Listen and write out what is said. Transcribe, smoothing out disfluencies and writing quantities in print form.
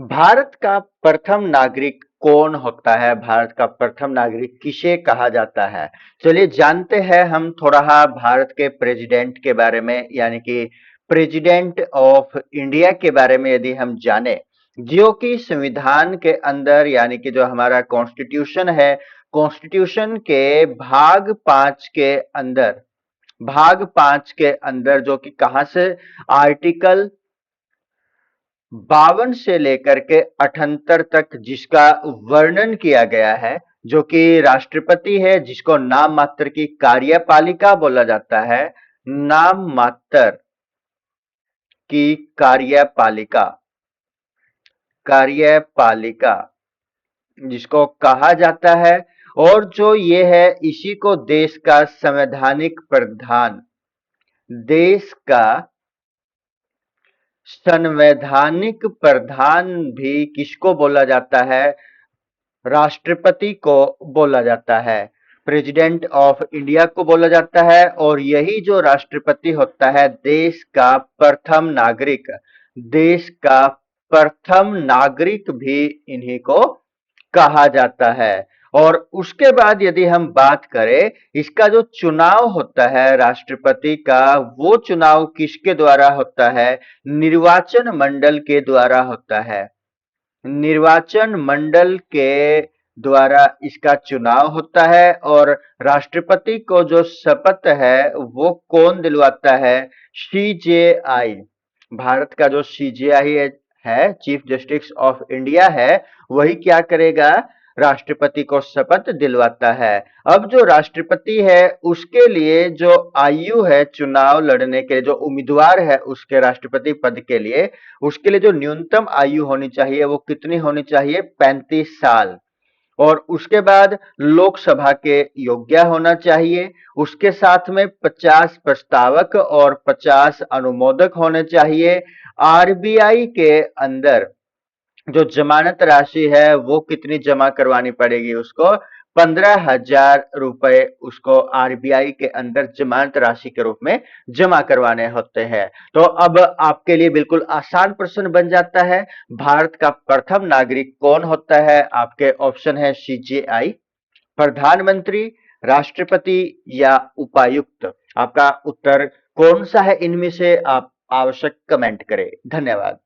भारत का प्रथम नागरिक कौन होता है? भारत का प्रथम नागरिक किसे कहा जाता है? चलिए जानते हैं हम थोड़ा भारत के प्रेसिडेंट के बारे में, यानी कि प्रेसिडेंट ऑफ इंडिया के बारे में यदि हम जाने, जो कि संविधान के अंदर यानी कि जो हमारा कॉन्स्टिट्यूशन है, कॉन्स्टिट्यूशन के भाग 5 के अंदर जो कि कहां से आर्टिकल 52 से लेकर के 78 तक जिसका वर्णन किया गया है, जो कि राष्ट्रपति है जिसको नाम मात्र की कार्यपालिका बोला जाता है। नाम मात्र की कार्यपालिका कार्यपालिका जिसको कहा जाता है, और जो ये है इसी को देश का संवैधानिक प्रधान, देश का संवैधानिक प्रधान भी किसको बोला जाता है? राष्ट्रपति को बोला जाता है, प्रेसिडेंट ऑफ इंडिया को बोला जाता है। और यही जो राष्ट्रपति होता है देश का प्रथम नागरिक भी इन्हीं को कहा जाता है। और उसके बाद यदि हम बात करें, इसका जो चुनाव होता है राष्ट्रपति का, वो चुनाव किसके द्वारा होता है? निर्वाचन मंडल के द्वारा होता है। निर्वाचन मंडल के द्वारा इसका चुनाव होता है। और राष्ट्रपति को जो शपथ है वो कौन दिलवाता है? सीजेआई। भारत का जो सीजेआई है, चीफ जस्टिस ऑफ इंडिया है, वही क्या करेगा? राष्ट्रपति को शपथ दिलवाता है। अब जो राष्ट्रपति है उसके लिए जो आयु है चुनाव लड़ने के लिए, जो उम्मीदवार है उसके राष्ट्रपति पद के लिए, उसके लिए जो न्यूनतम आयु होनी चाहिए वो कितनी होनी चाहिए? 35 साल। और उसके बाद लोकसभा के योग्य होना चाहिए। उसके साथ में 50 प्रस्तावक और 50 अनुमोदक होने चाहिए। आरबीआई के अंदर जो जमानत राशि है वो कितनी जमा करवानी पड़ेगी उसको? 15,000 रुपए उसको आरबीआई के अंदर जमानत राशि के रूप में जमा करवाने होते हैं। तो अब आपके लिए बिल्कुल आसान प्रश्न बन जाता है, भारत का प्रथम नागरिक कौन होता है? आपके ऑप्शन है सीजेआई, प्रधानमंत्री, राष्ट्रपति या उपायुक्त। आपका उत्तर कौन सा है इनमें से? आप आवश्यक कमेंट करें। धन्यवाद।